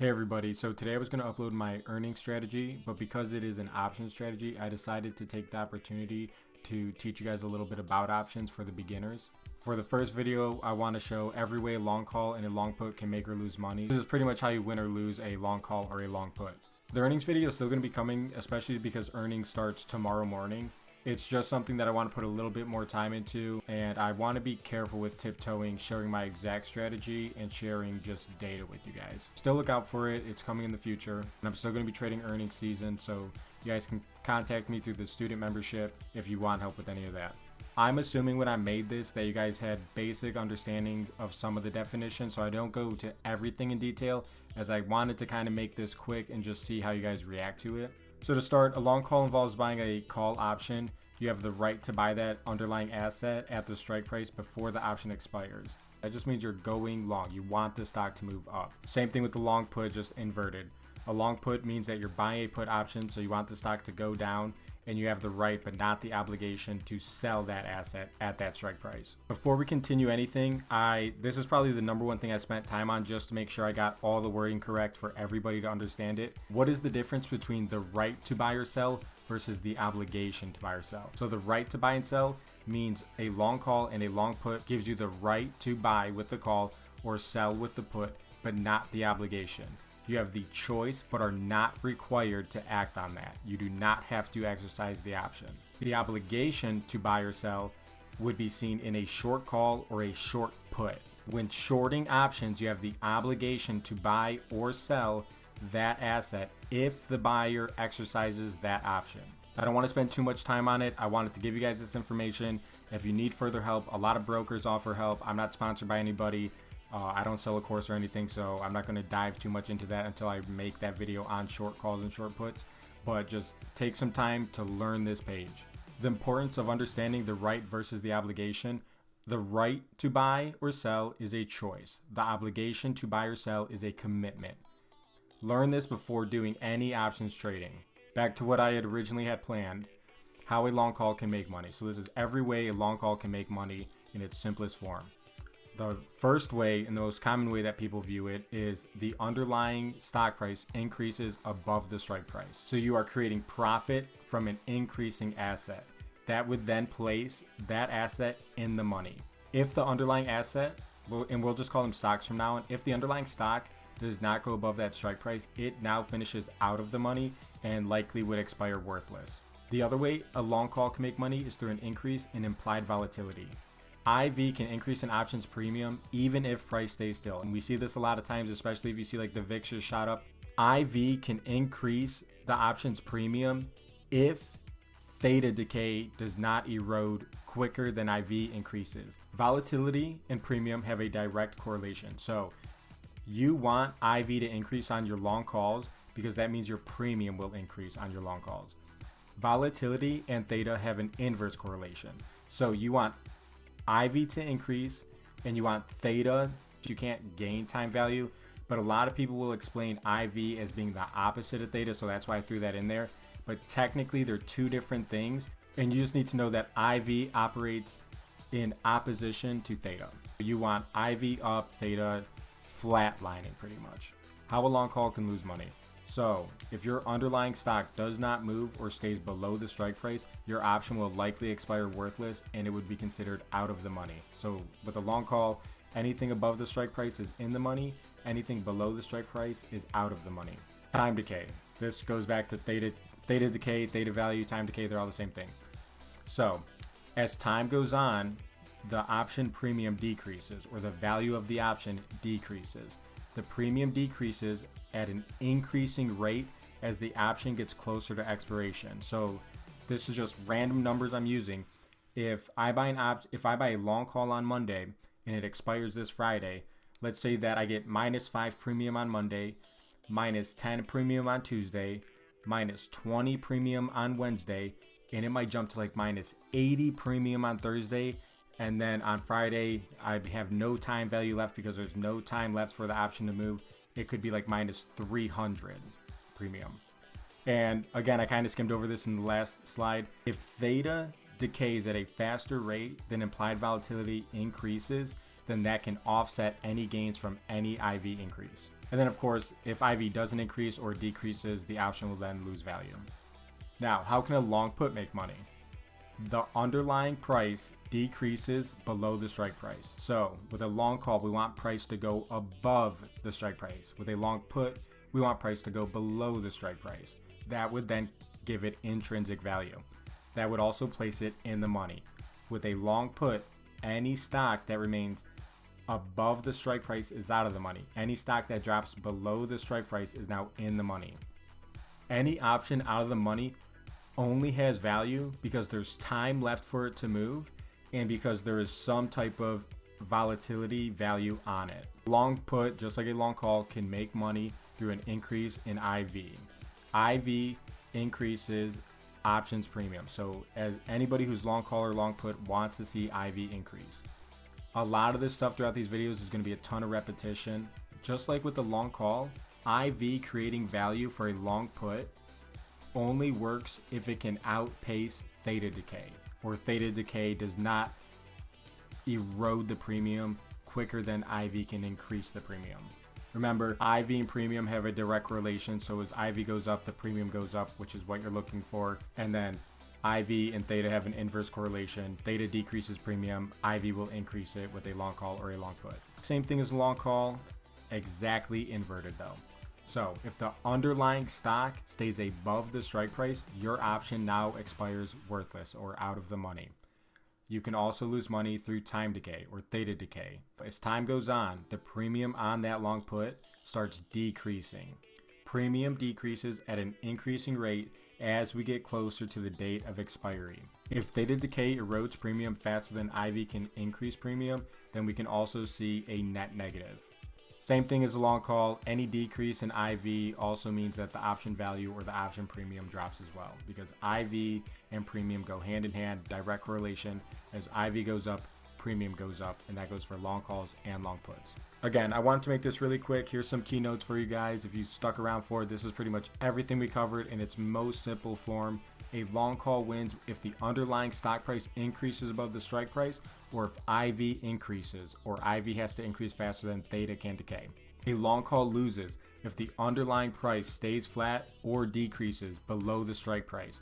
Hey everybody, so today I was going to upload my earning strategy, but because it is an option strategy, I decided to take the opportunity to teach you guys a little bit about options for the beginners. For the first video, I want to show every way a long call and a long put can make or lose money. This is pretty much how you win or lose a long call or a long put. The earnings video is still going to be coming, especially because earnings starts tomorrow morning. It's just something that I want to put a little bit more time into, and I want to be careful with tiptoeing, sharing my exact strategy and sharing just data with you guys. Still look out for it. It's coming in the future, and I'm still going to be trading earnings season, so you guys can contact me through the student membership if you want help with any of that. I'm assuming when I made this that you guys had basic understandings of some of the definitions, so I don't go to everything in detail, as I wanted to kind of make this quick and just see how you guys react to it. So to start, a long call involves buying a call option. You have the right to buy that underlying asset at the strike price before the option expires. That just means you're going long. You want the stock to move up. Same thing with the long put, just inverted. A long put means that you're buying a put option, so you want the stock to go down, and you have the right but not the obligation to sell that asset at that strike price. Before we continue anything, this is probably the number one thing I spent time on just to make sure I got all the wording correct for everybody to understand it. What is the difference between the right to buy or sell versus the obligation to buy or sell? So the right to buy and sell means a long call and a long put gives you the right to buy with the call or sell with the put, but not the obligation. You have the choice, but are not required to act on that. You do not have to exercise the option. The obligation to buy or sell would be seen in a short call or a short put. When shorting options, you have the obligation to buy or sell that asset if the buyer exercises that option. I don't want to spend too much time on it. I wanted to give you guys this information. If you need further help, a lot of brokers offer help. I'm not sponsored by anybody. I don't sell a course or anything, so I'm not going to dive too much into that until I make that video on short calls and short puts, but just take some time to learn this page. The importance of understanding the right versus the obligation. The right to buy or sell is a choice. The obligation to buy or sell is a commitment. Learn this before doing any options trading. Back to what I had originally had planned, how a long call can make money. So this is every way a long call can make money in its simplest form. The first way and the most common way that people view it is the underlying stock price increases above the strike price. So you are creating profit from an increasing asset. That would then place that asset in the money. If the underlying asset, and we'll just call them stocks from now on, if the underlying stock does not go above that strike price, it now finishes out of the money and likely would expire worthless. The other way a long call can make money is through an increase in implied volatility. IV can increase an options premium even if price stays still. And we see this a lot of times, especially if you see like the VIX just shot up. IV can increase the options premium if Theta Decay does not erode quicker than IV increases. Volatility and premium have a direct correlation. So you want IV to increase on your long calls because that means your premium will increase on your long calls. Volatility and theta have an inverse correlation. So you want IV to increase and you want theta. You can't gain time value, but a lot of people will explain IV as being the opposite of theta, so that's why I threw that in there. But technically they're two different things, and you just need to know that IV operates in opposition to theta. You want IV up, theta flatlining pretty much. How a long call can lose money. So if your underlying stock does not move or stays below the strike price, your option will likely expire worthless and it would be considered out of the money. So with a long call, anything above the strike price is in the money, anything below the strike price is out of the money. Time decay. This goes back to theta decay, theta value, time decay, they're all the same thing. So as time goes on, the option premium decreases, or the value of the option decreases. The premium decreases at an increasing rate as the option gets closer to expiration. So this is just random numbers I'm using. If I buy a long call on Monday and it expires this Friday, let's say that I get -5 premium on Monday, -10 premium on Tuesday, -20 premium on Wednesday, and it might jump to like -80 premium on Thursday. And then on Friday, I have no time value left because there's no time left for the option to move. It could be like -300 premium. And again, I kind of skimmed over this in the last slide. If theta decays at a faster rate than implied volatility increases, then that can offset any gains from any IV increase. And then of course, if IV doesn't increase or decreases, the option will then lose value. Now, how can a long put make money? The underlying price decreases below the strike price. So with a long call, we want price to go above the strike price. With a long put, we want price to go below the strike price. That would then give it intrinsic value. That would also place it in the money. With a long put, any stock that remains above the strike price is out of the money. Any stock that drops below the strike price is now in the money. Any option out of the money only has value because there's time left for it to move and because there is some type of volatility value on it. Long put, just like a long call, can make money through an increase in IV. IV increases options premium. So as anybody who's long call or long put wants to see IV increase. A lot of this stuff throughout these videos is going to be a ton of repetition. Just like with the long call, IV creating value for a long put only works if it can outpace theta decay, or theta decay does not erode the premium quicker than IV can increase the premium. Remember, IV and premium have a direct correlation, so as IV goes up, the premium goes up, which is what you're looking for. And then IV and theta have an inverse correlation. Theta decreases premium, IV will increase it with a long call or a long put. Same thing as a long call, exactly inverted though. So if the underlying stock stays above the strike price, your option now expires worthless or out of the money. You can also lose money through time decay or theta decay. As time goes on, the premium on that long put starts decreasing. Premium decreases at an increasing rate as we get closer to the date of expiry. If theta decay erodes premium faster than IV can increase premium, then we can also see a net negative. Same thing as a long call, any decrease in IV also means that the option value or the option premium drops as well, because IV and premium go hand in hand, direct correlation. As IV goes up, premium goes up, and that goes for long calls and long puts. Again, I wanted to make this really quick. Here's some keynotes for you guys. If you stuck around for it, this is pretty much everything we covered in its most simple form. A long call wins if the underlying stock price increases above the strike price, or if IV increases, or IV has to increase faster than theta can decay. A long call loses if the underlying price stays flat or decreases below the strike price.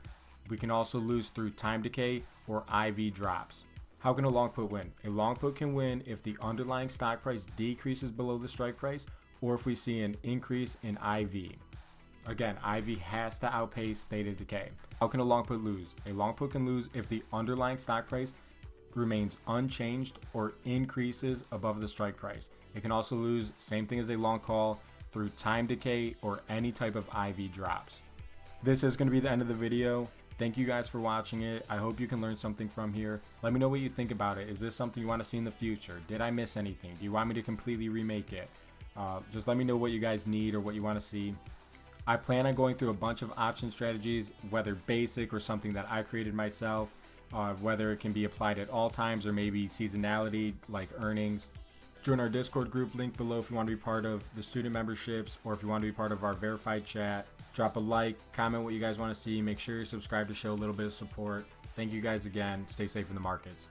We can also lose through time decay or IV drops. How can a long put win? A long put can win if the underlying stock price decreases below the strike price, or if we see an increase in IV. Again, IV has to outpace theta decay. How can a long put lose? A long put can lose if the underlying stock price remains unchanged or increases above the strike price. It can also lose, same thing as a long call, through time decay or any type of IV drops. This is going to be the end of the video. Thank you guys for watching it. I hope you can learn something from here. Let me know what you think about it. Is this something you want to see in the future? Did I miss anything? Do you want me to completely remake it? Just let me know what you guys need or what you want to see. I plan on going through a bunch of option strategies, whether basic or something that I created myself, whether it can be applied at all times or maybe seasonality like earnings. Join our Discord group, link below if you want to be part of the student memberships or if you want to be part of our verified chat. Drop a like, comment what you guys want to see. Make sure you're subscribed to show a little bit of support. Thank you guys again. Stay safe in the markets.